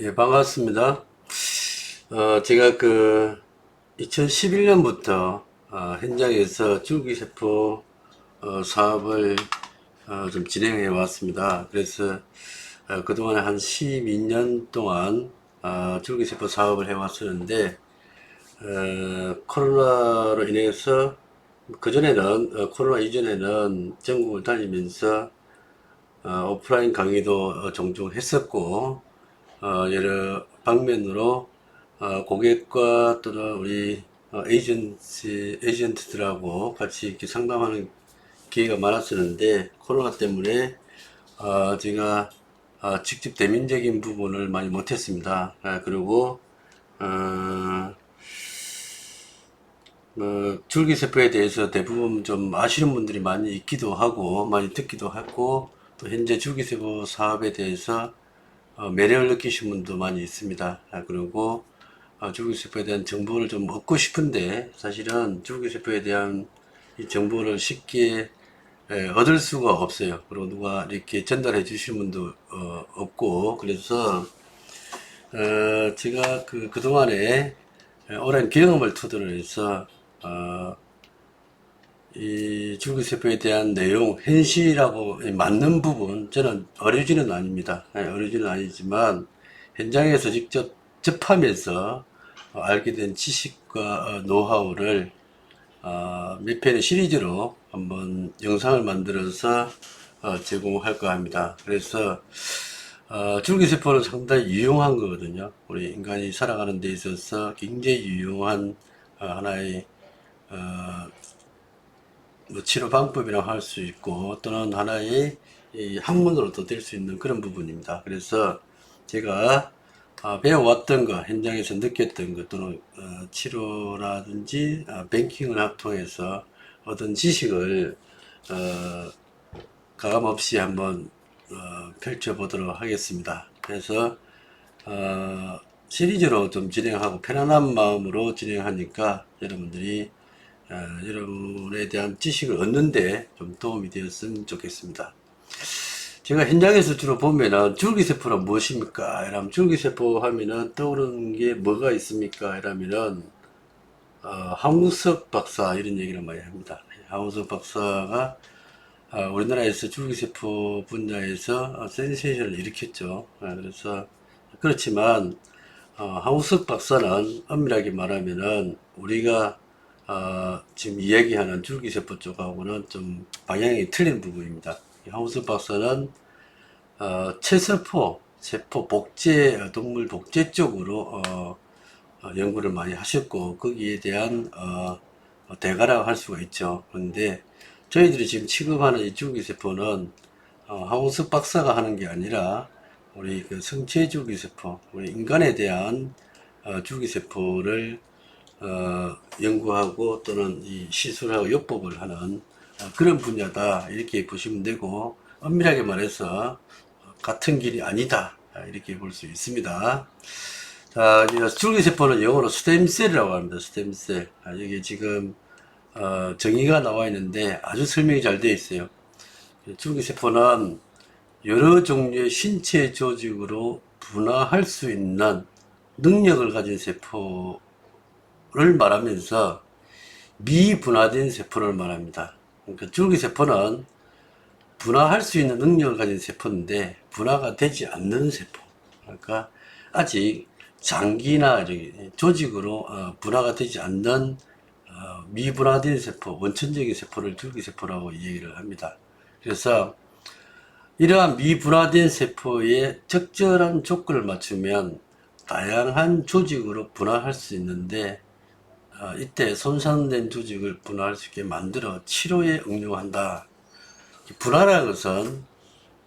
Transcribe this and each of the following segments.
예, 반갑습니다. 제가 2011년부터 현장에서 줄기세포 사업을 좀 진행해 왔습니다. 그래서 그동안 한 12년 동안 줄기세포 사업을 해 왔었는데, 코로나로 인해서 그전에는 코로나 이전에는 전국을 다니면서 오프라인 강의도 종종 했었고, 여러 방면으로 고객과 또는 우리 에이전트들하고 같이 이렇게 상담하는 기회가 많았었는데, 코로나 때문에 제가 직접 대면적인 부분을 많이 못했습니다. 그리고 어, 줄기세포에 대해서 대부분 좀 아시는 분들이 많이 있기도 하고 많이 듣기도 하고, 또 현재 줄기세포 사업에 대해서 매력을 느끼신 분도 많이 있습니다. 그리고 줄기세포에 대한 정보를 좀 얻고 싶은데, 사실은 줄기세포에 대한 이 정보를 쉽게 얻을 수가 없어요. 그리고 누가 이렇게 전달해 주시는 분도 없고, 그래서 제가 그동안에 오랜 경험을 토대로 해서 어, 이 줄기세포에 대한 내용, 현실하고 맞는 부분, 저는 어류진은 아닙니다. 어류진은 아니지만, 현장에서 직접 접하면서 알게 된 지식과 노하우를 몇 편의 시리즈로 한번 영상을 만들어서 제공할까 합니다. 그래서 줄기세포는 상당히 유용한 거거든요. 우리 인간이 살아가는 데 있어서 굉장히 유용한 하나의 뭐 치료 방법이라고 할 수 있고, 또는 하나의 이 학문으로도 될 수 있는 그런 부분입니다. 그래서 제가 배워왔던 거, 현장에서 느꼈던 것, 또는 치료라든지 뱅킹을 통해서 얻은 지식을 가감없이 한번 펼쳐보도록 하겠습니다. 그래서 시리즈로 좀 진행하고 편안한 마음으로 진행하니까 여러분들이 여러분에 대한 지식을 얻는데 좀 도움이 되었으면 좋겠습니다. 제가 현장에서 주로 보면은 줄기세포란 무엇입니까? 이러면 줄기세포 하면은 떠오르는 게 뭐가 있습니까? 이러면은 황우석 박사 이런 얘기를 많이 합니다. 황우석 박사가 우리나라에서 줄기세포 분야에서 센세이션을 일으켰죠. 그래서 그렇지만 황우석 박사는 엄밀하게 말하면은 우리가 지금 이야기하는 줄기세포 쪽하고는 좀 방향이 틀린 부분입니다. 황우석 박사는 체세포, 세포 복제, 동물 복제 쪽으로 연구를 많이 하셨고, 거기에 대한 대가라고 할 수가 있죠. 그런데 저희들이 지금 취급하는 이 줄기세포는 황우석 박사가 하는 게 아니라 우리 그 성체 줄기세포, 우리 인간에 대한 줄기세포를 연구하고 또는 이 시술하고 요법을 하는 그런 분야다, 이렇게 보시면 되고, 엄밀하게 말해서 같은 길이 아니다, 이렇게 볼 수 있습니다. 자, 이제 줄기세포는 영어로 스템셀이라고 합니다. 스템셀. 여기 지금 정의가 나와 있는데 아주 설명이 잘 되어 있어요. 줄기세포는 여러 종류의 신체 조직으로 분화할 수 있는 능력을 가진 세포를 말하면서 미분화된 세포를 말합니다. 그러니까 줄기세포는 분화할 수 있는 능력을 가진 세포인데 분화가 되지 않는 세포. 그러니까 아직 장기나 조직으로 분화가 되지 않는 미분화된 세포, 원천적인 세포를 줄기세포라고 얘기를 합니다. 그래서 이러한 미분화된 세포에 적절한 조건을 맞추면 다양한 조직으로 분화할 수 있는데, 이때 손상된 조직을 분화할 수 있게 만들어 치료에 응용한다. 분화라는 것은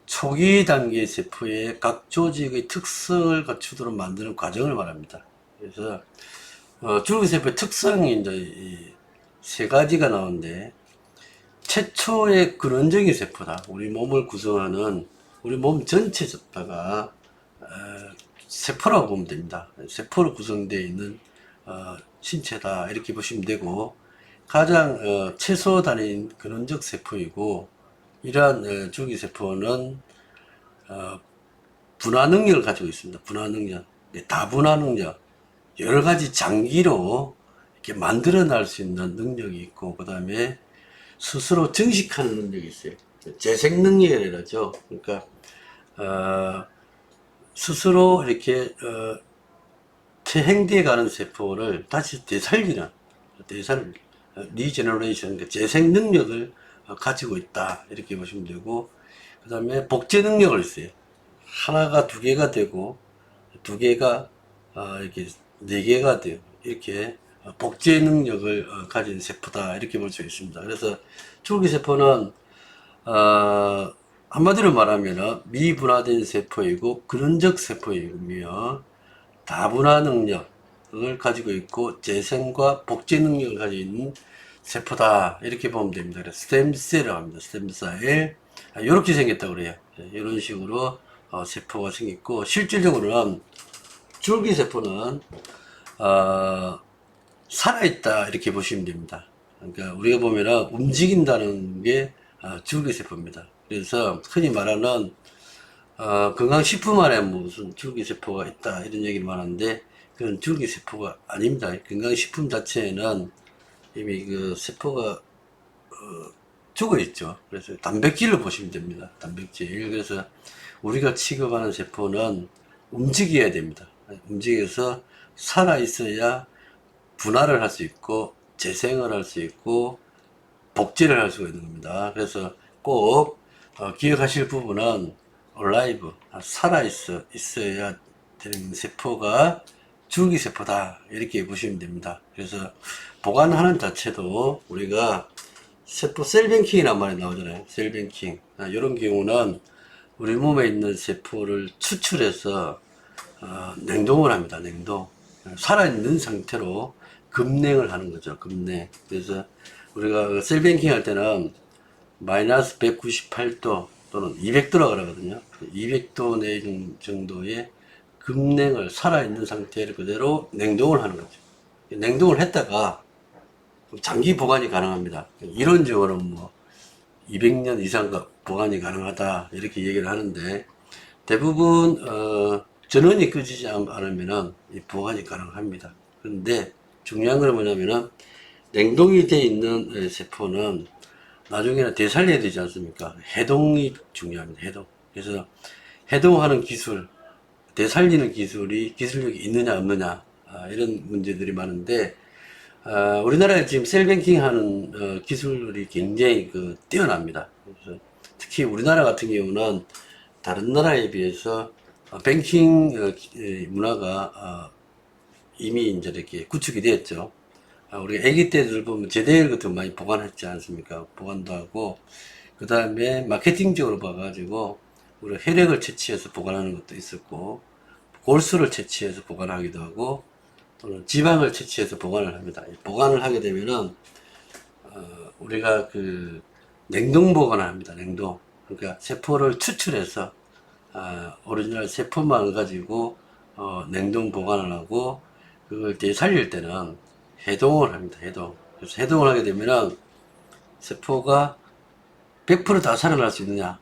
초기 단계 세포의 각 조직의 특성을 갖추도록 만드는 과정을 말합니다. 그래서 줄기세포의 특성이 이제 세 가지가 나오는데, 최초의 근원적인 세포다. 우리 몸을 구성하는 우리 몸 전체가 세포라고 보면 됩니다. 세포로 구성되어 있는 신체다, 이렇게 보시면 되고, 가장 최소 단위인 근원적 세포이고, 이러한 줄기세포는 분화 능력을 가지고 있습니다. 분화 능력, 다분화 능력, 여러 가지 장기로 이렇게 만들어낼 수 있는 능력이 있고, 그 다음에 스스로 증식하는 능력이 있어요. 재생 능력이라죠. 그러니까 스스로 이렇게 퇴행되어 가는 세포를 다시 되살리는 리제너레이션, 그러니까 재생 능력을 가지고 있다 이렇게 보시면 되고, 그 다음에 복제 능력을 있어요. 하나가 두 개가 되고 두 개가 이렇게 네 개가 돼요. 이렇게 복제 능력을 가진 세포다 이렇게 볼 수 있습니다. 그래서 줄기세포는 한마디로 말하면 미분화된 세포이고 근원적 세포이며 다분화 능력을 가지고 있고 재생과 복제 능력을 가지고 있는 세포다 이렇게 보면 됩니다. 그래서 스템셀이라고 합니다. 스템셀 이렇게 생겼다고 그래요. 이런 식으로 세포가 생겼고, 실질적으로는 줄기세포는 살아있다 이렇게 보시면 됩니다. 그러니까 우리가 보면은 움직인다는 게 줄기세포입니다. 그래서 흔히 말하는 건강식품 안에 무슨 줄기세포가 있다 이런 얘기를 하는데, 그건 줄기세포가 아닙니다. 건강식품 자체에는 이미 그 세포가 죽어 있죠. 그래서 단백질을 보시면 됩니다. 단백질. 그래서 우리가 취급하는 세포는 움직여야 됩니다. 움직여서 살아 있어야 분할을 할 수 있고 재생을 할 수 있고 복제를 할 수가 있는 겁니다. 그래서 꼭 기억하실 부분은 alive, 살아 있어야 되는 세포가 줄기세포다 이렇게 보시면 됩니다. 그래서 보관하는 자체도 우리가 세포 셀뱅킹이란 말이 나오잖아요. 셀뱅킹. 이런 경우는 우리 몸에 있는 세포를 추출해서 냉동을 합니다. 냉동. 살아있는 상태로 급냉을 하는 거죠. 급냉. 그래서 우리가 셀뱅킹 할 때는 마이너스 198도 또는 200도라고 그러거든요. 200도 내중 정도의 급냉을 살아있는 상태를 그대로 냉동을 하는 거죠. 냉동을 했다가 장기 보관이 가능합니다. 이론적으로 뭐 200년 이상 보관이 가능하다 이렇게 얘기를 하는데, 대부분 전원이 꺼지지 않으면 보관이 가능합니다. 그런데 중요한 건 뭐냐면은 냉동이 되어 있는 세포는 나중에는 되살려야 되지 않습니까? 해동이 중요합니다. 해동. 그래서 해동하는 기술, 되살리는 기술력이 있느냐 없느냐 이런 문제들이 많은데, 우리나라에 지금 셀뱅킹 하는 기술이 굉장히 뛰어납니다. 그래서 특히 우리나라 같은 경우는 다른 나라에 비해서 뱅킹 문화가 이미 이제 이렇게 구축이 되었죠. 우리가 아기 때들 보면 제대일 같은 거 많이 보관했지 않습니까? 보관도 하고, 그 다음에 마케팅적으로 봐가지고 우리가 혈액을 채취해서 보관하는 것도 있었고, 골수를 채취해서 보관하기도 하고, 또는 지방을 채취해서 보관을 합니다. 보관을 하게 되면은 우리가 냉동 보관을 합니다. 냉동. 그러니까 세포를 추출해서 오리지널 세포만 가지고 냉동 보관을 하고, 그걸 되살릴 때는 해동을 합니다. 해동. 그래서 해동을 하게 되면은 세포가 100%다 살아날 수 있느냐?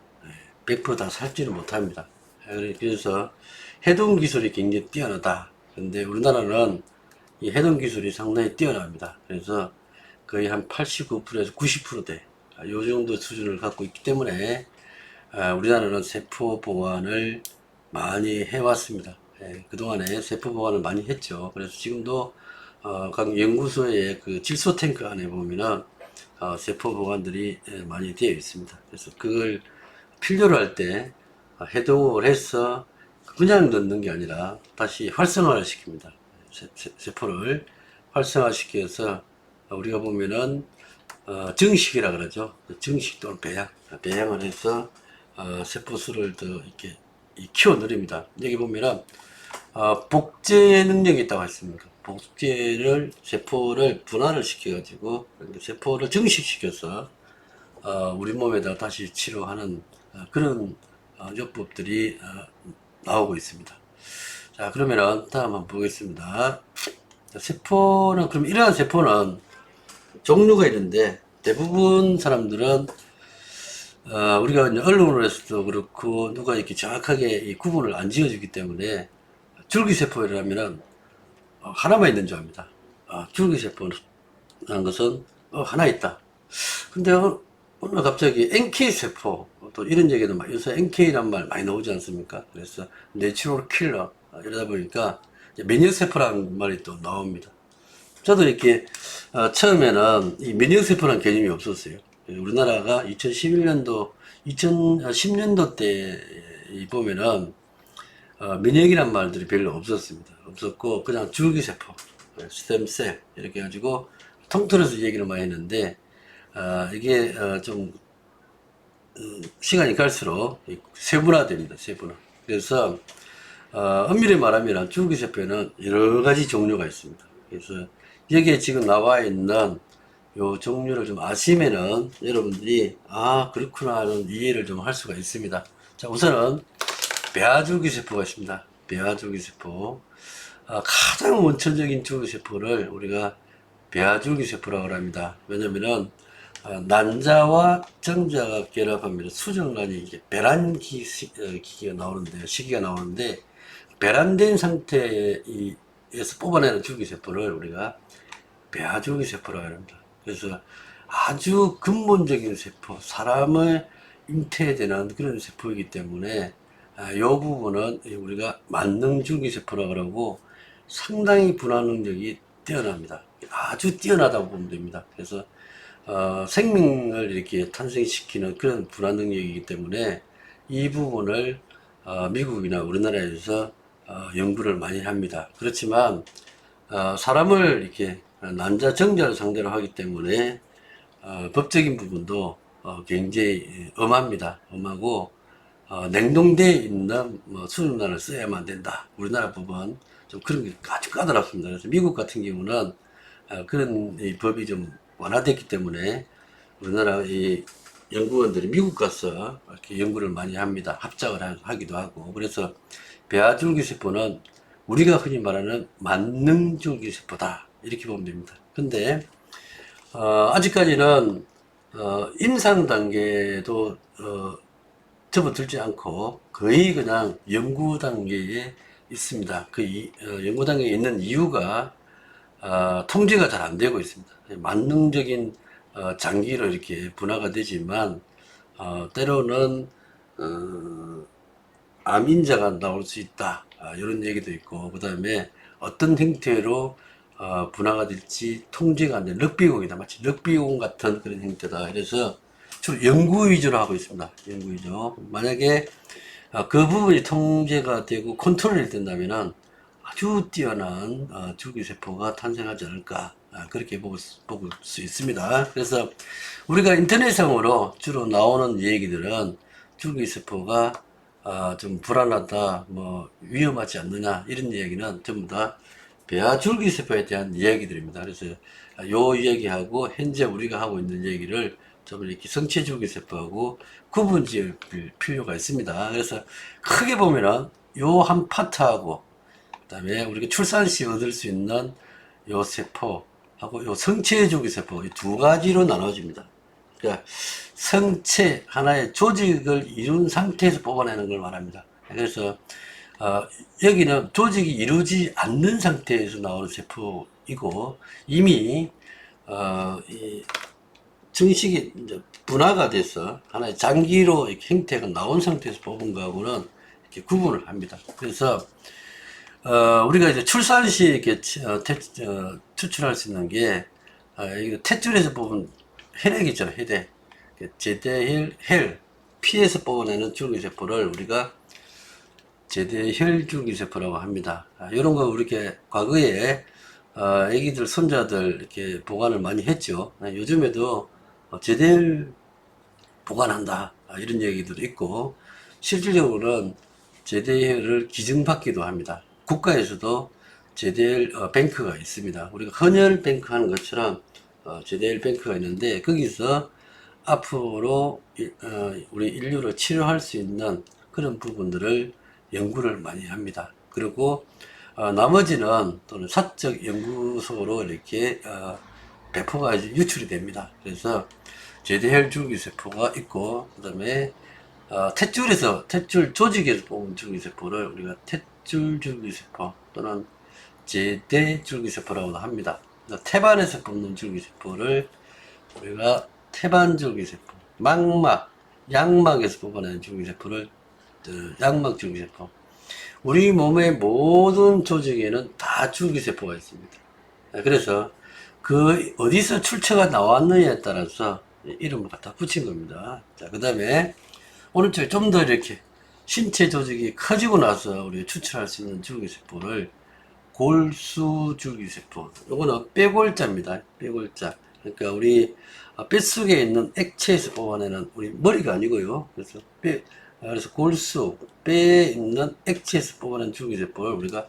100%다 살지는 못합니다. 그래서 해동 기술이 굉장히 뛰어나다. 근데 우리나라는 이 해동 기술이 상당히 뛰어납니다. 그래서 거의 한 89%에서 90%대 요 정도 수준을 갖고 있기 때문에 우리나라는 세포 보관을 많이 해왔습니다. 그동안에 세포 보관을 많이 했죠. 그래서 지금도 각 연구소의 그 질소 탱크 안에 보면은 세포 보관들이 많이 되어 있습니다. 그래서 그걸 필요로 할 때 해동을 해서 그냥 넣는 게 아니라 다시 활성화를 시킵니다. 세포를 활성화시켜서 우리가 보면은 증식이라 그러죠. 증식 또는 배양을 해서 세포 수를 더 이렇게 키워 누립니다. 여기 보면은 복제 능력이 있다고 했습니다. 복제를 세포를 분할을 시켜가지고 세포를 증식시켜서 우리 몸에다 다시 치료하는 그런 요법들이 나오고 있습니다. 자, 그러면은 다음 한번 보겠습니다. 세포는, 그럼 이러한 세포는 종류가 있는데, 대부분 사람들은 우리가 이제 언론에서도 그렇고 누가 이렇게 정확하게 이 구분을 안 지어주기 때문에 줄기세포라면은 하나만 있는 줄 압니다. 줄기세포라는 것은 하나 있다. 근데 오늘 갑자기 NK세포 또 이런 얘기도 요새 NK란 말 많이 나오지 않습니까? 그래서 내추럴 킬러 이러다 보니까 면역세포라는 말이 또 나옵니다. 저도 이렇게 처음에는 이 면역세포라는 개념이 없었어요. 우리나라가 2011년도 2010년도 때 보면은 면역이란 말들이 별로 없었습니다. 없었고 그냥 줄기세포, 스템셀 이렇게 해가지고 통틀어서 얘기를 많이 했는데 이게 좀 시간이 갈수록 세분화됩니다. 세분화. 그래서 엄밀히 말하면 줄기세포에는 여러 가지 종류가 있습니다. 그래서 여기에 지금 나와 있는 요 종류를 좀 아시면은 여러분들이 그렇구나 하는 이해를 좀 할 수가 있습니다. 자, 우선은 배아줄기세포가 있습니다. 배아줄기세포. 가장 원천적인 줄기세포를 우리가 배아줄기세포라고 합니다. 왜냐면은 난자와 정자가 결합하면 수정란이 이게 배란기가 나오는데 시기가 나오는데 배란된 상태에서 뽑아내는 줄기세포를 우리가 배아줄기세포라고 합니다. 그래서 아주 근본적인 세포, 사람을 잉태되는 그런 세포이기 때문에 이 부분은 우리가 만능줄기세포라고 하고 상당히 분화 능력이 뛰어납니다. 아주 뛰어나다고 보면 됩니다. 그래서 생명을 이렇게 탄생시키는 그런 분화 능력이기 때문에 이 부분을 미국이나 우리나라에서 연구를 많이 합니다. 그렇지만 사람을 이렇게 남자 정자를 상대로 하기 때문에 법적인 부분도 굉장히 엄합니다. 엄하고 냉동되어 있는 수정란을 써야만 된다. 우리나라 법은 좀 그런 게 아주 까다롭습니다. 그래서 미국 같은 경우는 그런 이 법이 좀 완화됐기 때문에 우리나라 이 연구원들이 미국 가서 이렇게 연구를 많이 합니다. 합작을 하기도 하고. 그래서 배아줄기세포는 우리가 흔히 말하는 만능줄기세포다. 이렇게 보면 됩니다. 근데 아직까지는 임상 단계도 접어들지 않고 거의 그냥 연구 단계에 있습니다. 연구 단계에 있는 이유가 통제가 잘 안 되고 있습니다. 만능적인 장기로 이렇게 분화가 되지만 때로는 암인자가 나올 수 있다. 이런 얘기도 있고 그 다음에 어떤 형태로 분화가 될지 통제가 안 되는 럭비공이다. 마치 럭비공 같은 그런 형태다. 그래서 주로 연구 위주로 하고 있습니다. 연구 위주. 만약에 그 부분이 통제가 되고 컨트롤이 된다면은 아주 뛰어난 줄기세포가 탄생하지 않을까 그렇게 볼 수 있습니다. 그래서 우리가 인터넷상으로 주로 나오는 얘기들은 줄기세포가 좀 불안하다, 뭐 위험하지 않느냐 이런 얘기는 전부 다 배아줄기세포에 대한 이야기들입니다. 그래서 요 이야기하고 현재 우리가 하고 있는 얘기를 좀 이렇게 성체줄기세포하고 구분 지을 필요가 있습니다. 그래서 크게 보면은 요 한 파트하고 그다음에 우리가 출산 시 얻을 수 있는 요 세포하고 요 성체줄기세포 이 두 가지로 나눠집니다. 그러니까 성체 하나의 조직을 이룬 상태에서 뽑아내는 걸 말합니다. 그래서 여기는 조직이 이루어지지 않는 상태에서 나오는 세포이고 이미 이 정식이 이제 분화가 돼서 하나의 장기로 이렇게 형태가 나온 상태에서 뽑은 거하고는 이렇게 구분을 합니다. 그래서 우리가 이제 출산 시 이렇게 추출할 수 있는 게 탯줄에서 뽑은 혈액 있잖아요. 혈액. 제대혈, 피에서 뽑아내는 줄기세포를 우리가 제대혈 줄기세포라고 합니다. 이런 거 이렇게 과거에 애기들, 손자들 이렇게 보관을 많이 했죠. 요즘에도 제대혈 보관한다. 이런 얘기들도 있고, 실질적으로는 제대혈을 기증받기도 합니다. 국가에서도 제대혈 뱅크가 있습니다. 우리가 헌혈 뱅크 하는 것처럼 제대혈 뱅크가 있는데, 거기서 앞으로 우리 인류를 치료할 수 있는 그런 부분들을 연구를 많이 합니다. 그리고 나머지는 또는 사적 연구소로 이렇게 배포가 유출이 됩니다. 그래서 제대혈 줄기세포가 있고, 그 다음에 탯줄 조직에서 뽑은 줄기세포를 우리가 탯줄 줄기세포 또는 제대 줄기세포라고도 합니다. 태반에서 뽑는 줄기세포를 우리가 태반 줄기세포, 양막에서 뽑아내는 줄기세포를 양막 줄기세포. 우리 몸의 모든 조직에는 다 줄기세포가 있습니다. 그래서 그 어디서 출처가 나왔느냐에 따라서 이름을 갖다 붙인 겁니다. 자, 그 다음에 오른쪽에 좀 더 이렇게 신체 조직이 커지고 나서 우리가 추출할 수 있는 줄기세포를 골수줄기세포. 요거는 빼골자입니다. 빼골자. 그러니까 우리 뱃속에 있는 액체에서 뽑아내는 우리 머리가 아니고요. 그래서 뼈에 있는 액체에서 뽑아낸 줄기세포를 우리가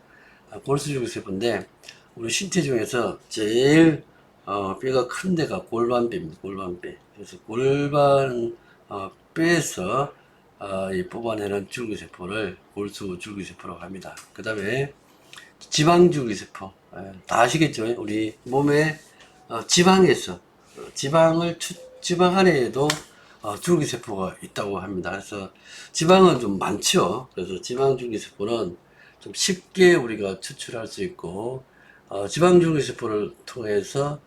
골수줄기세포인데, 우리 신체 중에서 제일 뼈가 큰 데가 골반뼈입니다. 골반뼈. 그래서 골반 뼈에서 뽑아내는 줄기세포를 골수줄기세포라고 합니다. 그 다음에 지방줄기세포. 다 아시겠죠? 우리 몸에 지방에서 지방 안에도 줄기세포가 있다고 합니다. 그래서 지방은 좀 많죠. 그래서 지방줄기세포는 좀 쉽게 우리가 추출할 수 있고, 지방줄기세포를 통해서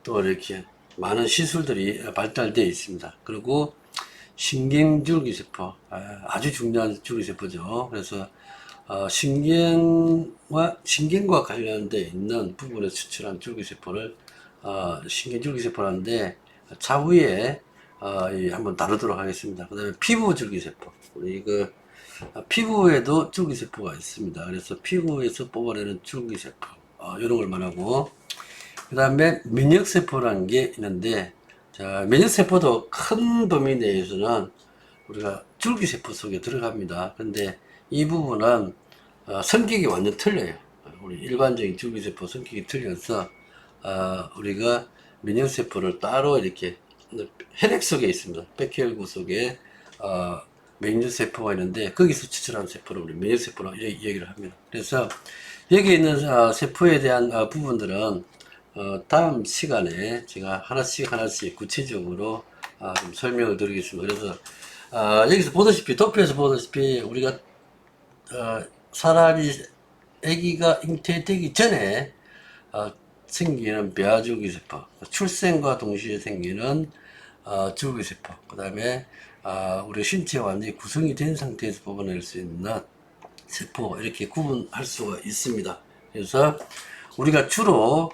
또 이렇게 많은 시술들이 발달되어 있습니다. 그리고 신경줄기세포, 아주 중요한 줄기세포죠. 그래서 신경과 관련되어 있는 부분에 추출한 줄기세포를 신경줄기세포라는데, 차후에 한번 다루도록 하겠습니다. 그 다음에 피부줄기세포. 우리 피부에도 줄기세포가 있습니다. 그래서 피부에서 뽑아내는 줄기세포, 이런 걸 말하고, 그 다음에 면역세포라는 게 있는데, 자, 면역세포도 큰 범위 내에서는 우리가 줄기세포 속에 들어갑니다. 근데 이 부분은 성격이 완전 틀려요. 우리 일반적인 줄기세포 성격이 틀려서 우리가 면역세포를 따로 이렇게 혈액 속에 있습니다. 백혈구 속에 면역세포가 있는데, 거기서 추출한 세포를 우리 면역세포라고 얘기를 합니다. 그래서 여기 있는 세포에 대한 부분들은 다음 시간에 제가 하나씩 구체적으로 좀 설명을 드리겠습니다. 그래서 여기서 보다시피, 도표에서 보다시피 우리가 사람이 아기가 잉태되기 전에 생기는 배아줄기세포, 출생과 동시에 생기는 줄기세포, 그 다음에 우리 신체가 완전히 구성이 된 상태에서 뽑아낼 수 있는 세포, 이렇게 구분할 수가 있습니다. 그래서 우리가 주로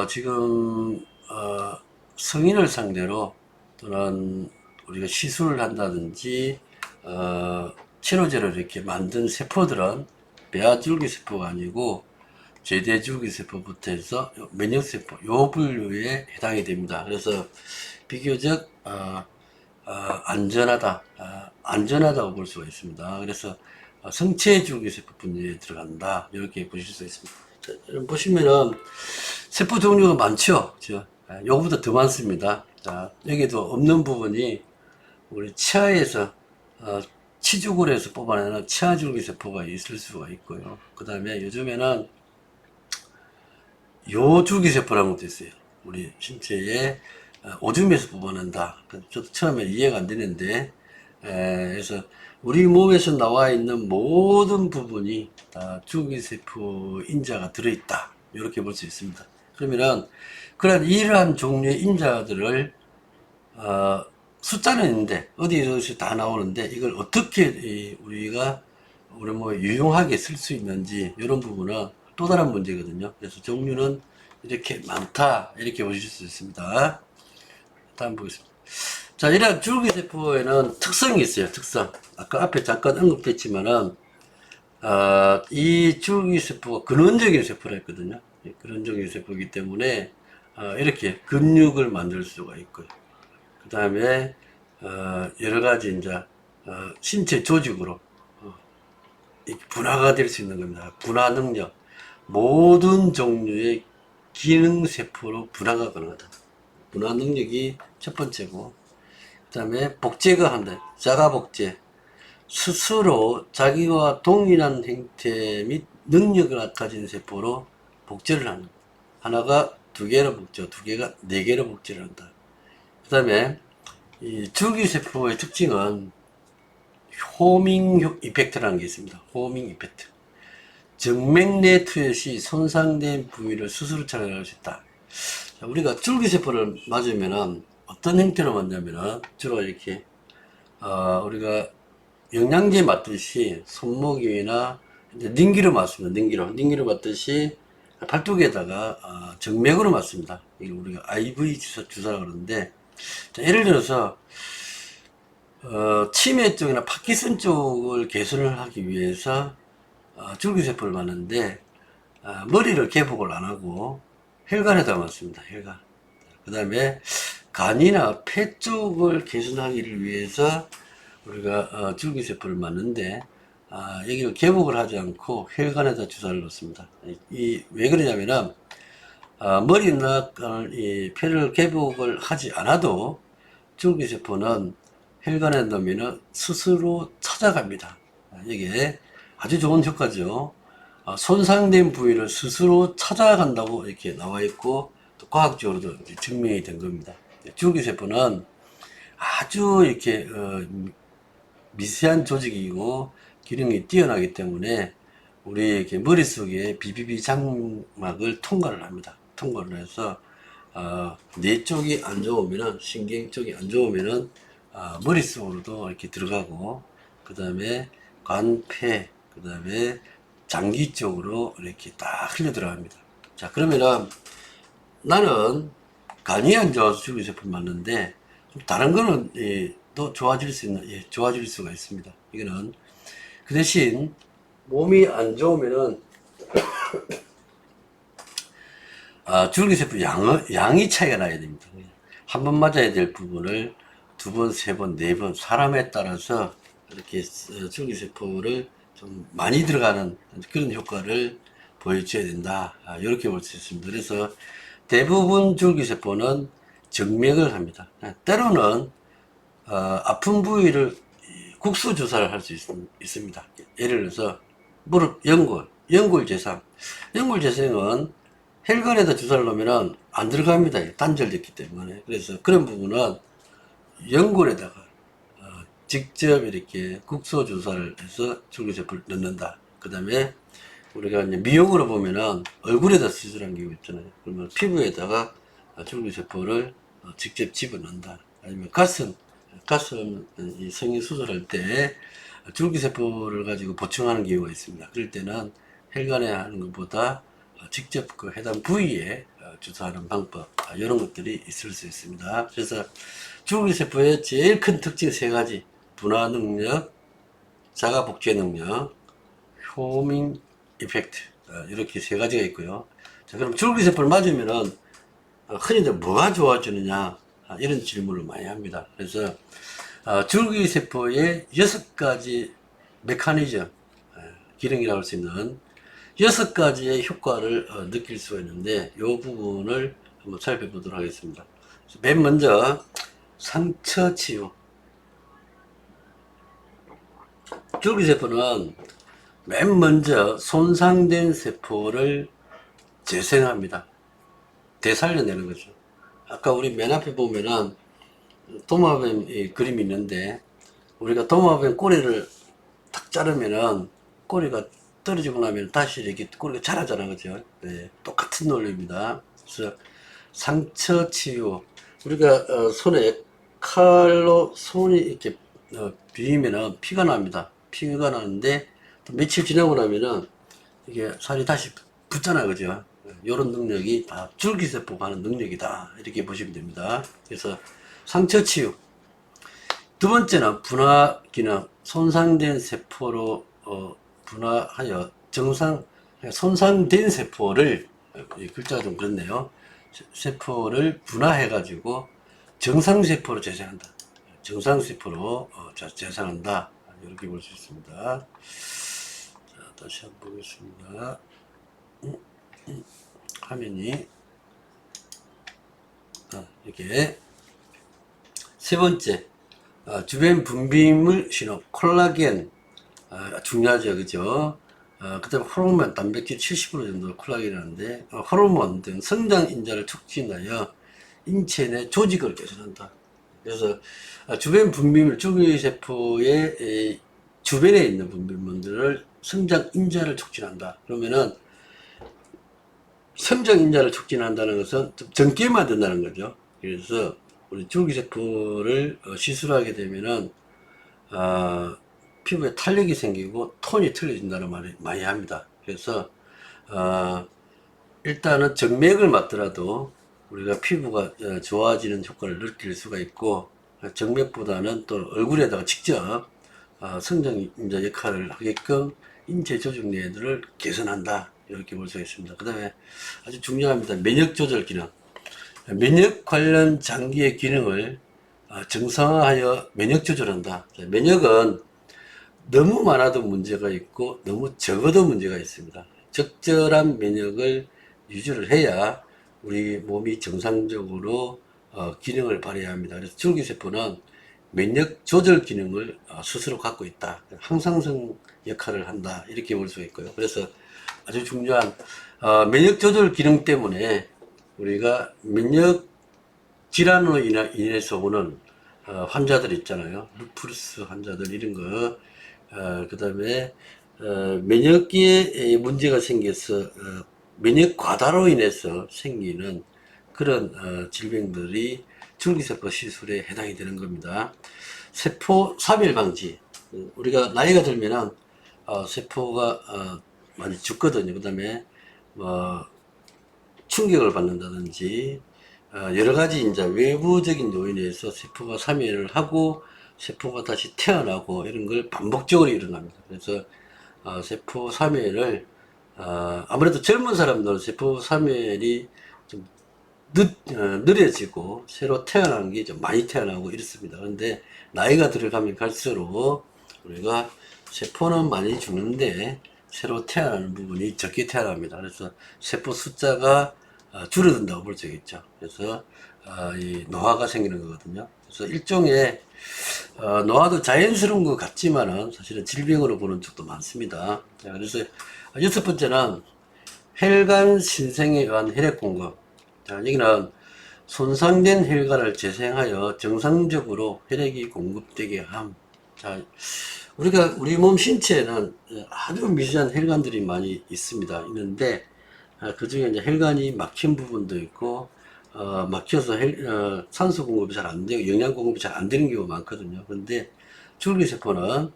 지금 성인을 상대로 또는 우리가 시술을 한다든지 치료제를 이렇게 만든 세포들은 배아줄기세포가 아니고 제대줄기세포부터 해서 면역세포, 요 분류에 해당이 됩니다. 그래서 비교적 안전하다고 볼 수가 있습니다. 그래서 성체줄기세포 분류에 들어간다, 이렇게 보실 수 있습니다. 자, 보시면은 세포 종류가 많죠. 요거보다 더 많습니다. 자, 여기도 없는 부분이 우리 치아에서 치주골에서 뽑아내는 치아줄기세포가 있을 수가 있고요. 그 다음에 요즘에는 요 줄기세포라는 것도 있어요. 우리 신체에 오줌에서 뽑아낸다. 저도 처음에 이해가 안 되는데, 그래서 우리 몸에서 나와 있는 모든 부분이 다 줄기세포 인자가 들어있다, 이렇게 볼 수 있습니다. 그러면은 그런 이러한 종류의 인자들을 숫자는 있는데 어디서 다 나오는데, 이걸 어떻게 우리가 우리 몸에 유용하게 쓸 수 있는지, 이런 부분은 또 다른 문제거든요. 그래서 종류는 이렇게 많다, 이렇게 보실 수 있습니다. 다음 보겠습니다. 자, 이러한 줄기세포에는 특성이 있어요. 특성. 아까 앞에 잠깐 언급됐지만은 이 줄기세포가 근원적인 세포라 했거든요. 근원적인 세포이기 때문에 이렇게 근육을 만들 수가 있고요. 그 다음에 여러 가지 이제 신체 조직으로 분화가 될 수 있는 겁니다. 분화 능력, 모든 종류의 기능세포로 분화가 가능하다. 분화 능력이 첫 번째고, 그 다음에 복제가 한다. 자가복제. 스스로 자기와 동일한 형태 및 능력을 가진 세포로 복제를 하는. 하나가 두 개로 복제, 두 개가 네 개로 복제를 한다. 그 다음에 이 줄기세포의 특징은 호밍 이펙트라는 게 있습니다. 호밍 이펙트. 정맥내 투여 시 손상된 부위를 스스로 찾아낼 수 있다. 자, 우리가 줄기세포를 맞으면은 어떤 형태로 맞냐면은 주로 이렇게 우리가 영양제 맞듯이 손목이나 닌기로 맞습니다. 닌기로 맞듯이 팔뚝에다가 정맥으로 맞습니다. 이게 우리가 IV 주사라고 그러는데, 자, 예를 들어서 치매 쪽이나 파킨슨 쪽을 개선을 하기 위해서 줄기세포를 맞는데 머리를 개복을 안 하고 혈관에다 맞습니다. 혈관. 그 다음에 간이나 폐 쪽을 개선하기를 위해서 우리가 줄기세포를 맞는데 여기를 개복을 하지 않고 혈관에다 주사를 놓습니다. 왜 그러냐면은 머리나 이 폐를 개복을 하지 않아도 줄기세포는 혈관에 넣으면 스스로 찾아갑니다. 이게 아주 좋은 효과죠. 손상된 부위를 스스로 찾아간다고 이렇게 나와 있고 또 과학적으로도 증명이 된 겁니다. 줄기세포는 아주 이렇게 미세한 조직이고 기능이 뛰어나기 때문에 우리 이렇게 머릿속에 비비비 장막을 통과를 합니다. 통과를 해서 뇌 쪽이 안 좋으면은 신경 쪽이 안 좋으면은 머릿속으로도 이렇게 들어가고 그 다음에 관, 폐, 그 다음에 장기 쪽으로 이렇게 딱 흘려 들어갑니다. 자, 그러면은 나는 간이 안 좋아서 줄기세포 맞는데 다른 거는 또 좋아질 수 있는, 좋아질 수가 있습니다. 이거는 그 대신 몸이 안 좋으면은 줄기세포 양이 차이가 나야 됩니다. 한 번 맞아야 될 부분을 두 번, 세 번, 네 번 사람에 따라서 이렇게 줄기세포를 좀 많이 들어가는 그런 효과를 보여줘야 된다. 이렇게 볼 수 있습니다. 그래서 대부분 줄기세포는 정맥을 합니다. 때로는 아픈 부위를 국소 주사를 할 수 있습니다. 예를 들어서 무릎 연골재상. 연골재상은 혈관에다 주사를 놓으면 안 들어갑니다. 단절됐기 때문에. 그래서 그런 부분은 연골에다가 직접 이렇게 국소 주사를 해서 줄기세포를 넣는다. 그 다음에 우리가 이제 미용으로 보면은 얼굴에다 수술한 경우 있잖아요. 그러면 피부에다가 줄기세포를 직접 집어넣는다. 아니면 가슴 이 성형 수술할 때 줄기세포를 가지고 보충하는 경우가 있습니다. 그럴 때는 혈관에 하는 것보다 직접 그 해당 부위에 주사하는 방법, 이런 것들이 있을 수 있습니다. 그래서 줄기세포의 제일 큰 특징 세 가지: 분화 능력, 자가 복제 능력, 효밍 이펙트, 이렇게 세 가지가 있고요. 자, 그럼 줄기세포를 맞으면은 흔히들 뭐가 좋아지느냐, 이런 질문을 많이 합니다. 그래서 줄기세포의 6가지 메커니즘, 기능이라고 할 수 있는 6가지의 효과를 느낄 수가 있는데, 이 부분을 한번 살펴보도록 하겠습니다. 맨 먼저 상처 치유. 줄기세포는 맨 먼저 손상된 세포를 재생합니다. 되살려내는 거죠. 아까 우리 맨 앞에 보면은 도마뱀 그림이 있는데, 우리가 도마뱀 꼬리를 탁 자르면은 꼬리가 떨어지고 나면 다시 이렇게 꼬리가 자라잖아, 그죠? 네, 똑같은 논리입니다. 그래서 상처 치유. 우리가 손에 칼로 손이 이렇게 비비면은 피가 납니다. 피가 나는데 또 며칠 지나고 나면은 이게 살이 다시 붙잖아요, 그죠? 이런 능력이 다 줄기세포가 하는 능력이다, 이렇게 보시면 됩니다. 그래서 상처 치유. 두 번째는 분화 기능. 손상된 세포로 분화하여 손상된 세포를, 이 글자가 좀 그렇네요. 세포를 분화해 가지고 정상세포로 재생한다. 정상세포로 재생한다, 이렇게 볼 수 있습니다. 자, 다시 한번 보겠습니다. 화면이 이렇게. 세 번째, 주변 분비물 신호, 콜라겐, 중요하죠, 그죠? 그 다음에 호르몬, 단백질 70% 정도 콜라겐이라는데, 호르몬 등 성장 인자를 촉진하여 인체 내 조직을 개선한다. 그래서 주변 분비물, 줄기세포의 주변에 있는 분비물들을 성장 인자를 촉진한다. 그러면은 성장 인자를 촉진한다는 것은 좀 젊게 만든다는 거죠. 그래서 우리 줄기세포를 시술하게 되면은 어, 피부에 탄력이 생기고 톤이 틀려진다는 말을 많이 합니다. 그래서 어, 일단은 정맥을 맞더라도 우리가 피부가 좋아지는 효과를 느낄 수가 있고, 정맥보다는 또 얼굴에다가 직접 성장인자 역할을 하게끔 인체 조직 내들을 개선한다, 이렇게 볼 수가 있습니다. 그 다음에 아주 중요합니다. 면역 조절 기능. 면역 관련 장기의 기능을 정상화하여 면역 조절한다. 면역은 너무 많아도 문제가 있고 너무 적어도 문제가 있습니다. 적절한 면역을 유지를 해야 우리 몸이 정상적으로 기능을 발휘해야 합니다. 그래서 줄기세포는 면역 조절 기능을 스스로 갖고 있다. 항상성 역할을 한다, 이렇게 볼 수가 있고요. 그래서 아주 중요한 면역 조절 기능 때문에 우리가 면역 질환으로 인해서 오는 환자들 있잖아요. 루푸스 환자들 이런 거, 그 다음에 면역기에 문제가 생겨서 면역 과다로 인해서 생기는 그런 질병들이 줄기세포 시술에 해당이 되는 겁니다. 세포 사멸 방지. 우리가 나이가 들면은 세포가 많이 죽거든요. 그 다음에 뭐 충격을 받는다든지 여러 가지 이제 외부적인 요인에서 세포가 사멸을 하고 세포가 다시 태어나고 이런 걸 반복적으로 일어납니다. 그래서 세포 사멸을 아무래도 젊은 사람들은 세포 사멸이 좀 느려지고 새로 태어나는 게 좀 많이 태어나고 이렇습니다. 그런데 나이가 들어가면 갈수록 우리가 세포는 많이 죽는데 새로 태어나는 부분이 적게 태어납니다. 그래서 세포 숫자가 줄어든다고 볼 수 있죠. 그래서 이 노화가 생기는 거거든요. 그래서 일종의 노화도 자연스러운 것 같지만은 사실은 질병으로 보는 쪽도 많습니다. 자, 그래서 여섯 번째는 혈관 신생에 의한 혈액 공급. 자, 여기는 손상된 혈관을 재생하여 정상적으로 혈액이 공급되게 함. 자, 우리 몸 신체에는 아주 미세한 혈관들이 많이 있는데, 그 중에 이제 혈관이 막힌 부분도 있고, 막혀서 산소 공급이 잘 안 되고, 영양 공급이 잘 안 되는 경우가 많거든요. 그런데 줄기세포는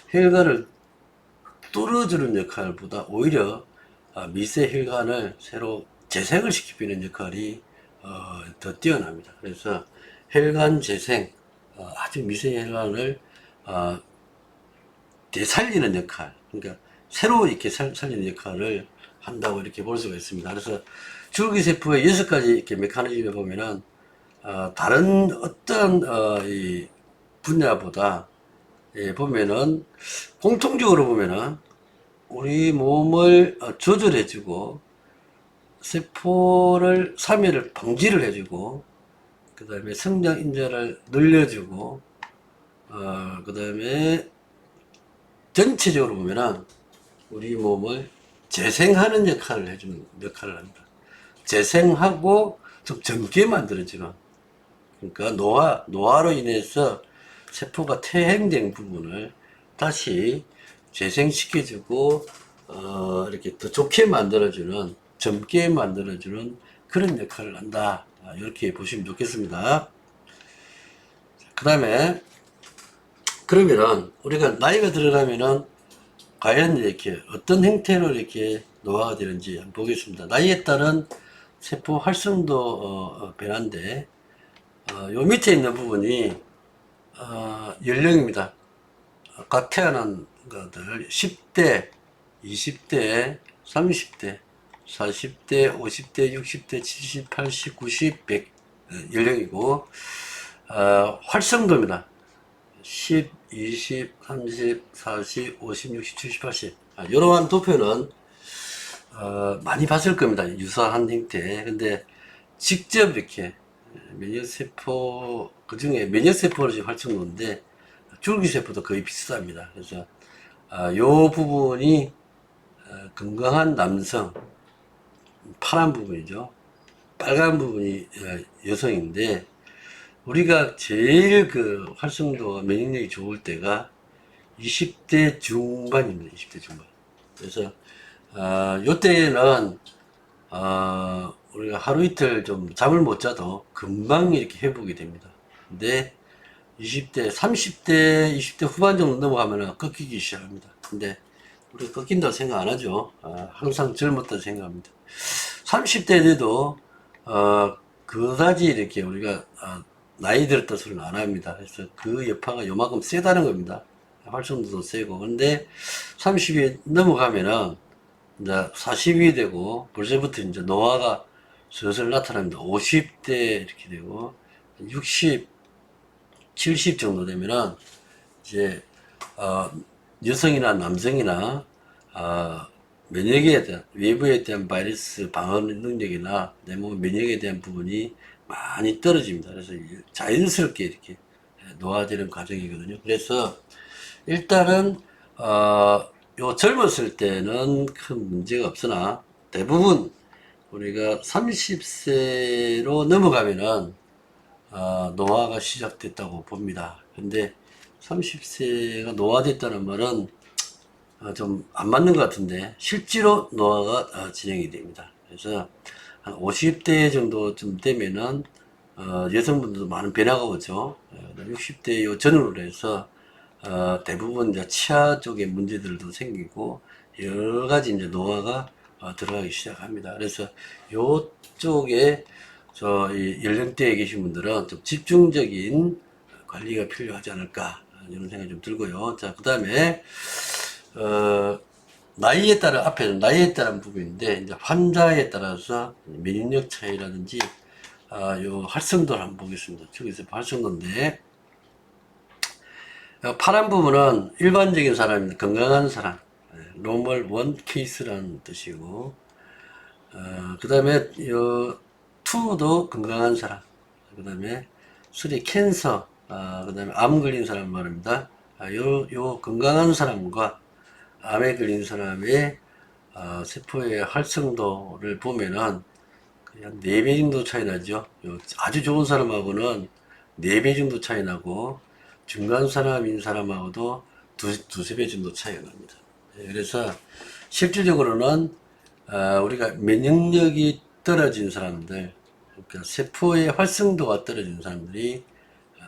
혈관을 뚫어주는 역할보다 오히려 미세 혈관을 새로 재생을 시키는 역할이 더 뛰어납니다. 그래서 혈관 재생, 아주 미세 혈관을 되살리는 역할, 그러니까 새로 이렇게 살리는 역할을 한다고 이렇게 볼 수가 있습니다. 그래서 줄기세포의 6가지 이렇게 메커니즘에 보면은 다른 어떤 이 분야보다 보면은 공통적으로 보면은 우리 몸을 조절해주고 세포를 사멸을 방지를 해주고, 그 다음에 성장 인자를 늘려주고, 그 다음에 전체적으로 보면은 우리 몸을 재생하는 역할을 해주는 역할을 합니다. 재생하고 좀 젊게 만들어주는, 그러니까 노화로 인해서 세포가 퇴행된 부분을 다시 재생시켜주고 이렇게 더 좋게 만들어주는, 젊게 만들어주는 그런 역할을 한다, 이렇게 보시면 좋겠습니다. 그 다음에 그러면은 우리가 나이가 들어가면은 과연 이렇게 어떤 형태로 이렇게 노화가 되는지 한번 보겠습니다. 나이에 따른 세포 활성도 변화인데, 요 밑에 있는 부분이 연령입니다. 아까 태어난 것들 10대, 20대, 30대, 40대, 50대, 60대, 70, 80, 90, 100 연령이고, 활성도입니다. 10, 20, 30, 40, 50, 60, 70, 80. 이러한 도표는 많이 봤을 겁니다. 유사한 형태. 근데 직접 이렇게 면역세포, 그 중에 면역세포를 활성도인데 줄기세포도 거의 비슷합니다. 그래서 요 부분이 건강한 남성, 파란 부분이죠. 빨간 부분이 여성인데, 우리가 제일 그 활성도가 면역력이 좋을 때가 20대 중반입니다. 20대 중반. 그래서 요때는 우리가 하루 이틀 좀 잠을 못 자도 금방 이렇게 회복이 됩니다. 근데 20대, 30대, 20대 후반 정도 넘어가면 꺾이기 시작합니다. 근데 우리가 꺾인다고 생각 안 하죠. 항상 젊었다고 생각합니다. 30대 돼도 그다지 이렇게 우리가 나이 들었다 소리는 안 합니다. 그래서 그 여파가 요만큼 세다는 겁니다. 활성도도 세고. 근데 30이 넘어가면은 이제 40이 되고 벌써부터 이제 노화가 슬슬 나타납니다. 50대 이렇게 되고 60, 70 정도 되면은 이제 여성이나 남성이나 면역에 대한 외부에 대한 바이러스 방어 능력이나 내 몸 면역에 대한 부분이 많이 떨어집니다. 그래서 자연스럽게 이렇게 노화되는 과정이거든요. 그래서 일단은 요 젊었을 때는 큰 문제가 없으나 대부분 우리가 30세로 넘어가면은 노화가 시작됐다고 봅니다. 근데 30세가 노화됐다는 말은 좀 안 맞는 것 같은데 실제로 노화가 진행이 됩니다. 그래서 한 50대 정도쯤 되면은 여성분들도 많은 변화가 오죠. 60대 요 전후로 해서 대부분 이제 치아 쪽에 문제들도 생기고 여러 가지 이제 노화가 들어가기 시작합니다. 그래서 요쪽에 이 연령대에 계신 분들은 좀 집중적인 관리가 필요하지 않을까 이런 생각이 좀 들고요. 자, 그 다음에 나이에 따라 앞에는 나이에 따른 부분인데 이제 환자에 따라서 면역력 차이라든지 요 활성도를 한번 보겠습니다. 저기서 활성도인데 파란 부분은 일반적인 사람입니다. 건강한 사람, 노멀 원 케이스라는 뜻이고, 그 다음에 요 2도 건강한 사람, 그 다음에 3 캔서, 그 다음에 암 걸린 사람 말입니다. 요 건강한 사람과 암에 걸린 사람의 세포의 활성도를 보면은 한 4배 정도 차이 나죠. 아주 좋은 사람하고는 4배 정도 차이 나고 중간 사람인 사람하고도 두세 배 정도 차이가 납니다. 그래서 실질적으로는 우리가 면역력이 떨어진 사람들, 그러니까 세포의 활성도가 떨어진 사람들이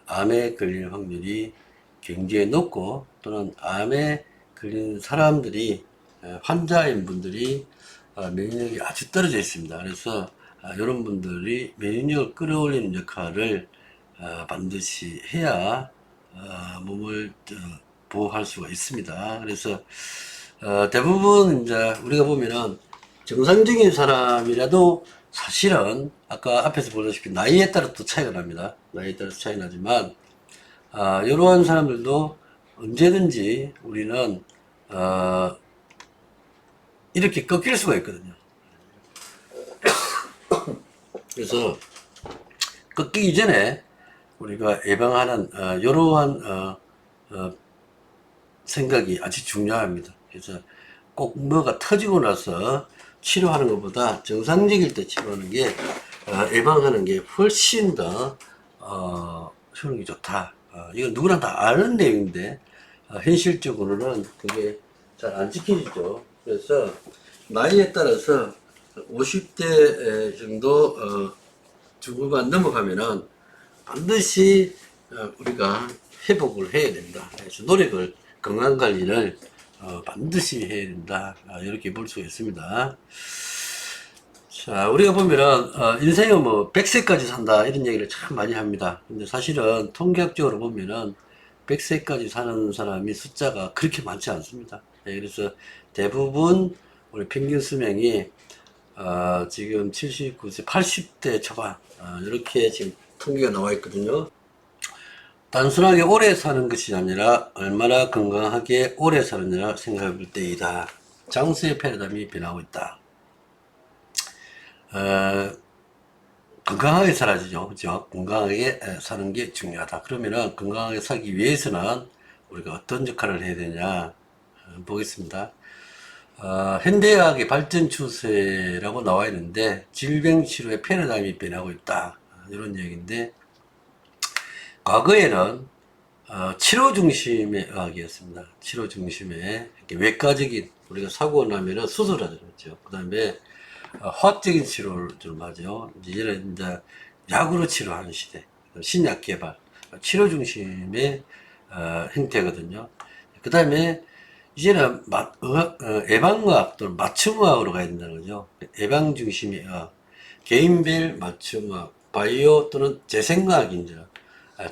암에 걸릴 확률이 굉장히 높고 또는 암에 걸린 사람들이 환자인 분들이 면역력이 아주 떨어져 있습니다. 그래서 이런 분들이 면역력을 끌어올리는 역할을 반드시 해야 몸을 보호할 수가 있습니다. 그래서 대부분 이제 우리가 보면은 정상적인 사람이라도 사실은 아까 앞에서 보다시피 나이에 따라 또 차이가 납니다. 나이에 따라서 차이 나지만 이러한 사람들도 언제든지 우리는 이렇게 꺾일 수가 있거든요. 그래서 꺾이기 전에 우리가 예방하는 이러한 생각이 아주 중요합니다. 그래서 꼭 뭐가 터지고 나서 치료하는 것보다 정상적일 때 치료하는 게 예방하는 게 훨씬 더 효능이 좋다. 이건 누구나 다 아는 내용인데 현실적으로는 그게 잘 안 지켜지죠. 그래서 나이에 따라서 50대 정도 중후반 넘어가면은 반드시 우리가 회복을 해야 된다. 그래서 노력을 건강 관리를 반드시 해야 된다. 이렇게 볼 수가 있습니다. 자, 우리가 보면은 인생은 뭐 100세까지 산다 이런 얘기를 참 많이 합니다. 근데 사실은 통계학적으로 보면은 100세까지 사는 사람이 숫자가 그렇게 많지 않습니다. 그래서 대부분 우리 평균 수명이 지금 79세, 80대 초반 이렇게 지금 통계가 나와 있거든요. 단순하게 오래 사는 것이 아니라 얼마나 건강하게 오래 사느냐 생각해 볼 때이다. 장수의 패러다임이 변하고 있다. 건강하게 살아야죠. 그죠? 건강하게 사는 게 중요하다. 그러면은 건강하게 살기 위해서는 우리가 어떤 역할을 해야 되냐 보겠습니다. 현대의학의 발전 추세라고 나와 있는데 질병 치료의 패러다임이 변하고 있다. 이런 얘기인데 과거에는 치료 중심의 의학이었습니다. 치료 중심의 이렇게 외과적인 우리가 사고 나면은 수술하죠. 그 다음에 화학적인 치료를 좀 하죠. 이제는 이제 약으로 치료하는 시대, 신약 개발, 치료 중심의 형태거든요. 그 다음에 이제는 예방의학 또는 맞춤의학으로 가야 된다는 거죠. 예방 중심의 의학, 개인별 맞춤의학, 바이오 또는 재생의학이 이제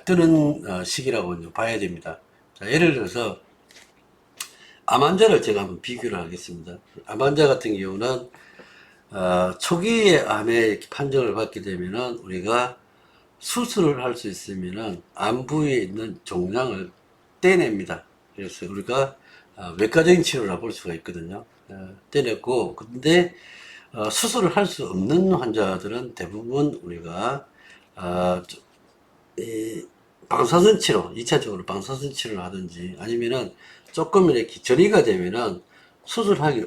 뜨는 시기라고 이제 봐야 됩니다. 자, 예를 들어서 암 환자를 제가 한번 비교를 하겠습니다. 암 환자 같은 경우는 초기에 암의 판정을 받게 되면은 우리가 수술을 할 수 있으면은 암 부위에 있는 종양을 떼냅니다. 그래서 우리가 외과적인 치료라 볼 수가 있거든요. 떼냈고, 근데 수술을 할 수 없는 환자들은 대부분 우리가 이 방사선 치료, 2차적으로 방사선 치료를 하든지 아니면은 조금 이렇게 전이가 되면은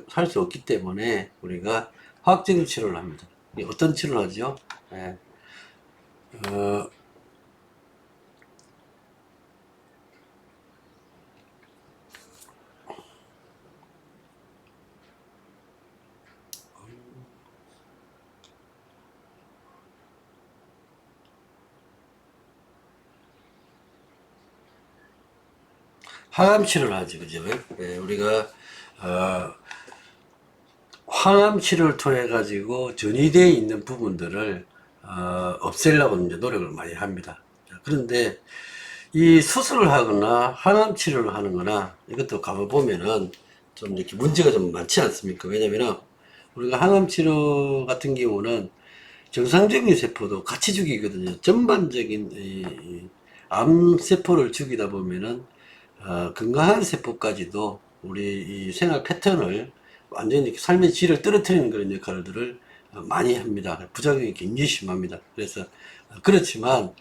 할 수 없기 때문에 우리가 화학적인 치료를 합니다. 어떤 치료를 하죠? 예. 어, 항암 치료를 하죠. 그죠? 예, 우리가, 어, 항암 치료를 통해 가지고 전이되어 있는 부분들을, 없애려고 이제 노력을 많이 합니다. 그런데 이 수술을 하거나 항암 치료를 하는 거나 이것도 가보면은 좀 이렇게 문제가 좀 많지 않습니까? 왜냐면은 우리가 항암 치료 같은 경우는 정상적인 세포도 같이 죽이거든요. 전반적인 암 세포를 죽이다 보면은 건강한 세포까지도 우리 이 생활 패턴을 완전히 삶의 질을 떨어뜨리는 그런 역할들을 많이 합니다. 부작용이 굉장히 심합니다. 그래서 그렇지만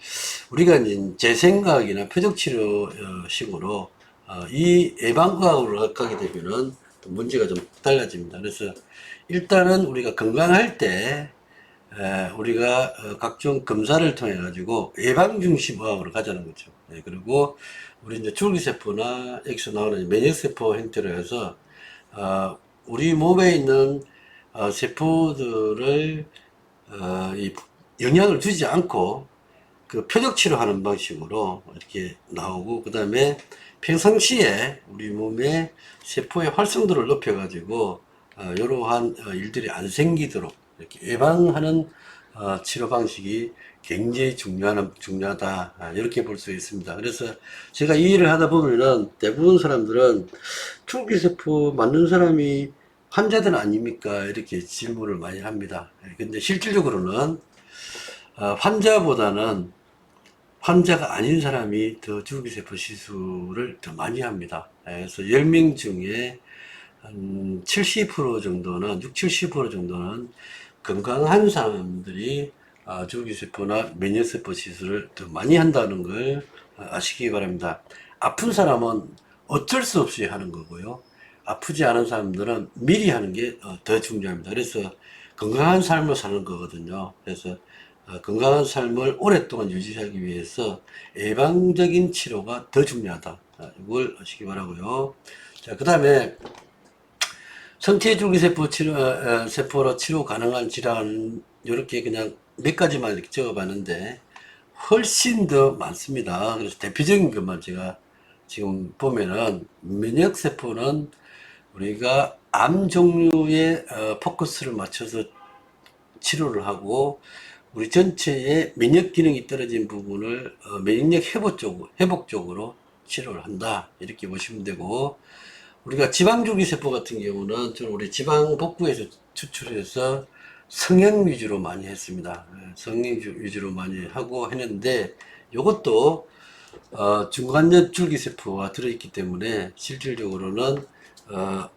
우리가 이제 재생과학이나 표적치료 식으로 이 예방과학으로 가게 되면은 또 문제가 좀 달라집니다. 그래서 일단은 우리가 건강할 때 우리가 각종 검사를 통해 가지고 예방 중심 의학으로 가자는 거죠. 그리고 우리 이제 줄기세포나 여기서 나오는 면역세포 형태로 해서 우리 몸에 있는 세포들을 이 영향을 주지 않고 그 표적 치료하는 방식으로 이렇게 나오고, 그 다음에 평상시에 우리 몸의 세포의 활성도를 높여가지고 이러한 일들이 안 생기도록 이렇게 예방하는 치료 방식이 굉장히 중요하다, 이렇게 볼 수 있습니다. 그래서 제가 이 일을 하다 보면은 대부분 사람들은 줄기세포 맞는 사람이 환자들 아닙니까? 이렇게 질문을 많이 합니다. 근데 실질적으로는 환자보다는 환자가 아닌 사람이 더 줄기세포 시술을 더 많이 합니다. 그래서 10명 중에 한 70% 정도는, 6, 70% 정도는 건강한 사람들이 줄기세포나 면역세포 시술을 더 많이 한다는 걸 아시기 바랍니다. 아픈 사람은 어쩔 수 없이 하는 거고요. 아프지 않은 사람들은 미리 하는 게 더 중요합니다. 그래서 건강한 삶을 사는 거거든요. 그래서 건강한 삶을 오랫동안 유지하기 위해서 예방적인 치료가 더 중요하다. 이걸 아시기 바라고요. 자, 그 다음에 성체줄기세포 세포로 치료 가능한 질환, 이렇게 그냥 몇 가지만 이렇게 적어봤는데 훨씬 더 많습니다. 그래서 대표적인 것만 제가 지금 보면은 면역세포는 우리가 암 종류의 포커스를 맞춰서 치료를 하고, 우리 전체의 면역 기능이 떨어진 부분을 면역 회복 쪽으로 치료를 한다, 이렇게 보시면 되고, 우리가 지방줄기세포 같은 경우는 좀 우리 지방 복부에서 추출해서 성형 위주로 많이 했습니다. 성형 위주로 많이 하고 했는데, 이것도 중간엽 줄기세포가 들어있기 때문에 실질적으로는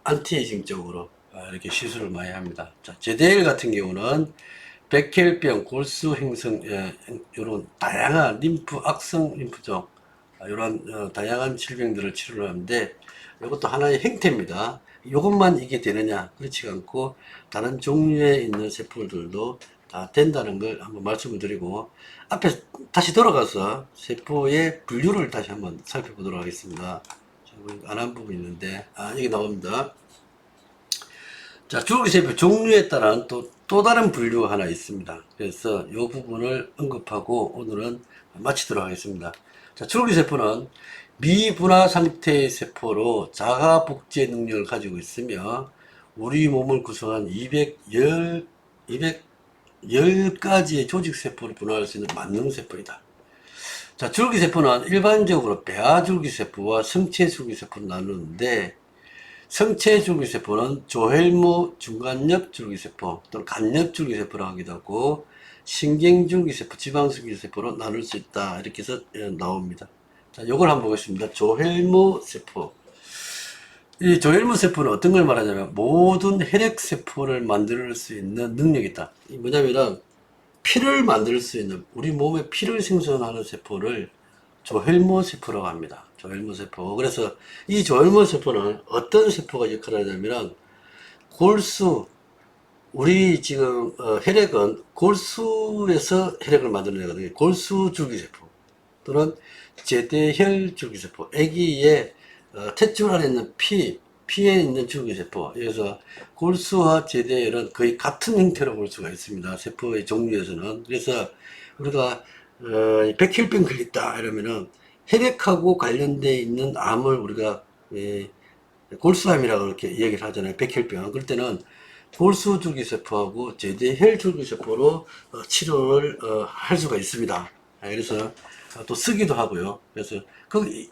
안티에이징 쪽으로 이렇게 시술을 많이 합니다. 자, 제데일 같은 경우는 백혈병, 골수 형성, 이런 다양한 림프, 악성 림프종, 이런 다양한 질병들을 치료를 하는데, 이것도 하나의 형태입니다. 이것만 이게 되느냐? 그렇지 않고 다른 종류에 있는 세포들도 다 된다는 걸 한번 말씀을 드리고, 앞에 다시 돌아가서 세포의 분류를 다시 한번 살펴보도록 하겠습니다. 안 한 부분이 있는데, 여기 나옵니다. 자, 줄기세포 종류에 따른 또 다른 분류가 하나 있습니다. 그래서 이 부분을 언급하고 오늘은 마치도록 하겠습니다. 자, 줄기세포는 미분화 상태의 세포로 자가 복제 능력을 가지고 있으며 우리 몸을 구성한 210가지의 조직세포를 분화할 수 있는 만능세포이다. 자, 줄기세포는 일반적으로 배아줄기세포와 성체줄기세포를 나누는데, 성체줄기세포는 조헬모 중간엽 줄기세포 또는 간엽줄기세포라고 하기도 하고 신경줄기세포, 지방줄기세포로 나눌 수 있다, 이렇게 해서 나옵니다. 자, 요걸 한번 보겠습니다. 조헬모세포. 이 조헬모세포는 어떤 걸 말하냐면 모든 혈액세포를 만들 수 있는 능력이 있다. 이 뭐냐면은 피를 만들 수 있는, 우리 몸에 피를 생성하는 세포를 조헬모세포라고 합니다. 조헬모세포. 그래서 이 조헬모세포는 어떤 세포가 역할을 하냐면 골수, 우리 지금 혈액은 골수에서 혈액을 만들어내거든요. 골수줄기세포 또는 제대혈 줄기세포, 아기의 탯줄 안에 있는 피에 있는 줄기세포. 그래서 골수와 제대혈은 거의 같은 형태로 볼 수가 있습니다. 세포의 종류에서는. 그래서 우리가 백혈병 걸렸다 이러면은 혈액하고 관련되어 있는 암을 우리가 골수암이라고 이렇게 얘기를 하잖아요. 백혈병. 그럴 때는 골수줄기세포하고 제대혈 줄기세포로 치료를 할 수가 있습니다. 그래서 또 쓰기도 하고요. 그래서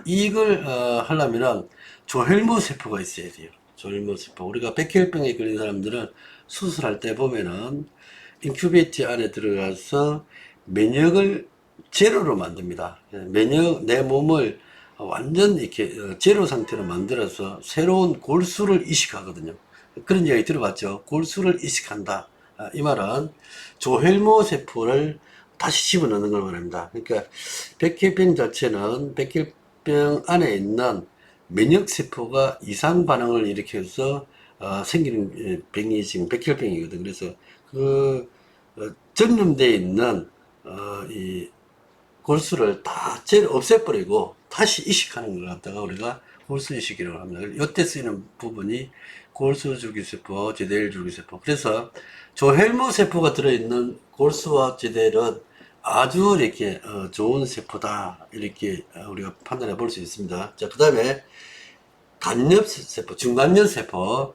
이걸 하려면은 조혈모세포가 있어야 돼요. 조혈모세포. 우리가 백혈병에 걸린 사람들은 수술할 때 보면은 인큐베이터 안에 들어가서 면역을 제로로 만듭니다. 내 몸을 완전 이렇게 제로 상태로 만들어서 새로운 골수를 이식하거든요. 그런 이야기 들어봤죠. 골수를 이식한다. 이 말은 조혈모 세포를 다시 집어넣는 걸 말합니다. 그러니까 백혈병 자체는 백혈병 안에 있는 면역세포가 이상 반응을 일으켜서 생기는 병이 지금 백혈병이거든. 그래서 전염되어 있는 이 골수를 다 없애버리고 다시 이식하는 걸 갖다가 우리가 골수 이식이라고 합니다. 이때 쓰이는 부분이 골수줄기세포, 제대혈줄기세포. 그래서 조혈모세포가 들어있는 골수와 제대혈은 아주 이렇게 좋은 세포다, 이렇게 우리가 판단해 볼 수 있습니다. 자, 그 다음에 간엽세포, 중간엽세포,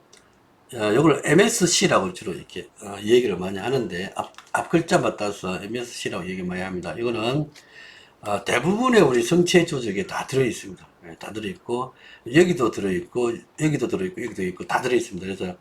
이걸 MSC라고 주로 이렇게 얘기를 많이 하는데, 앞 글자만 따서 MSC라고 얘기 많이 합니다. 이거는 대부분의 우리 성체 조직에 다 들어있습니다. 다 들어있고, 여기도 들어있고, 여기도 들어있고, 여기도 있고, 다 들어있습니다. 그래서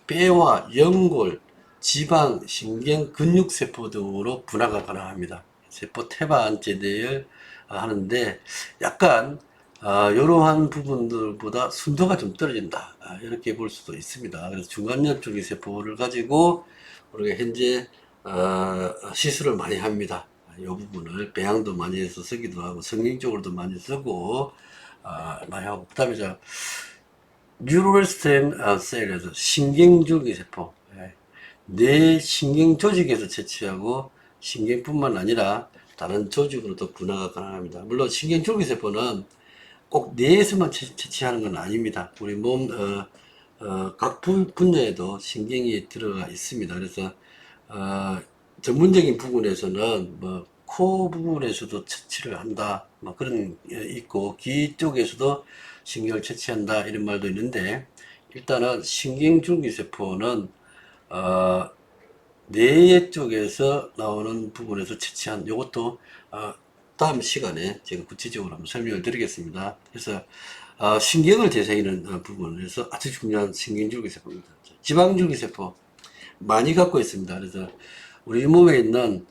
뼈와 연골, 지방, 신경, 근육세포 등으로 분화가 가능합니다. 세포 태반 제대를 하는데, 약간 이러한 부분들보다 순도가 좀 떨어진다, 이렇게 볼 수도 있습니다. 그래서 중간엽줄기 세포를 가지고 우리가 현재 시술을 많이 합니다. 이 부분을 배양도 많이 해서 쓰기도 하고 성경적으로도 많이 쓰고 많이 하고, 그 다음에 뉴럴 스템 셀에서 신경줄기 세포, 뇌 신경 조직에서 채취하고 신경뿐만 아니라 다른 조직으로도 분화가 가능합니다. 물론 신경줄기세포는 꼭 뇌에서만 채취하는 건 아닙니다. 우리 몸 각 분야에도 신경이 들어가 있습니다. 그래서 전문적인 부분에서는 뭐 코 부분에서도 채취를 한다, 뭐 그런 있고, 귀 쪽에서도 신경을 채취한다, 이런 말도 있는데, 일단은 신경줄기세포는 뇌 쪽에서 나오는 부분에서 채취한, 요것도 다음 시간에 제가 구체적으로 한번 설명을 드리겠습니다. 그래서 신경을 되새기는 부분에서 아주 중요한 신경줄기세포입니다. 지방줄기세포 많이 갖고 있습니다. 그래서 우리 몸에 있는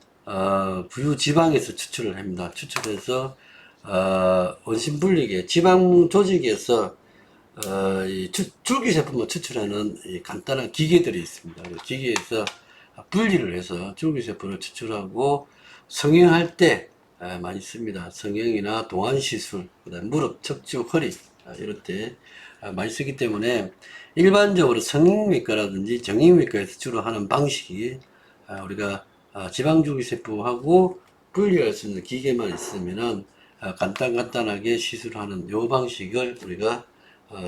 부유지방에서 추출을 합니다. 추출해서 원심분리게 지방 조직에서 줄기세포만 추출하는 간단한 기계들이 있습니다. 기계에서 분리를 해서 줄기세포를 추출하고 성형할 때 많이 씁니다. 성형이나 동안시술, 그다음 무릎, 척추, 허리 이럴 때 많이 쓰기 때문에, 일반적으로 성형외과라든지 정형외과에서 주로 하는 방식이 우리가 지방줄기세포하고 분리할 수 있는 기계만 있으면은 간단하게 시술하는 요 방식을 우리가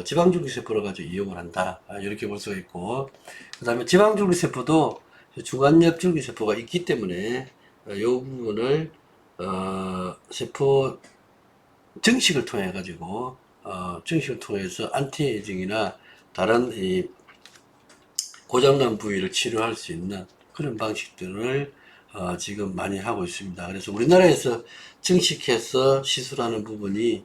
지방줄기세포를 가지고 이용을 한다. 이렇게 볼 수가 있고, 그 다음에 지방줄기세포도 중간엽 줄기세포가 있기 때문에 요 부분을 세포 증식을 통해 가지고 증식을 통해서 안티에이징이나 다른 이 고장난 부위를 치료할 수 있는 그런 방식들을 지금 많이 하고 있습니다. 그래서 우리나라에서 증식해서 시술하는 부분이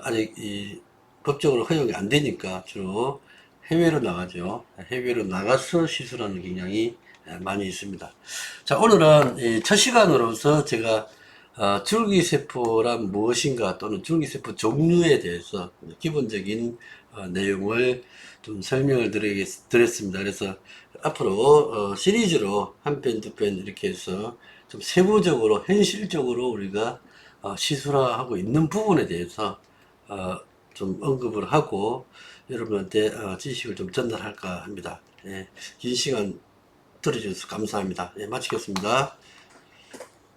아직 이 법적으로 허용이 안 되니까 주로 해외로 나가죠. 해외로 나가서 시술하는 경향이 많이 있습니다. 자, 오늘은 첫 시간으로서 제가 줄기세포란 무엇인가 또는 줄기세포 종류에 대해서 기본적인 내용을 좀 설명을 드렸습니다. 그래서 앞으로 시리즈로 한 편, 두 편 이렇게 해서 좀 세부적으로 현실적으로 우리가 시술화하고 있는 부분에 대해서 좀 언급을 하고 여러분한테 지식을 좀 전달할까 합니다. 예, 긴 시간 들어주셔서 감사합니다. 예, 마치겠습니다.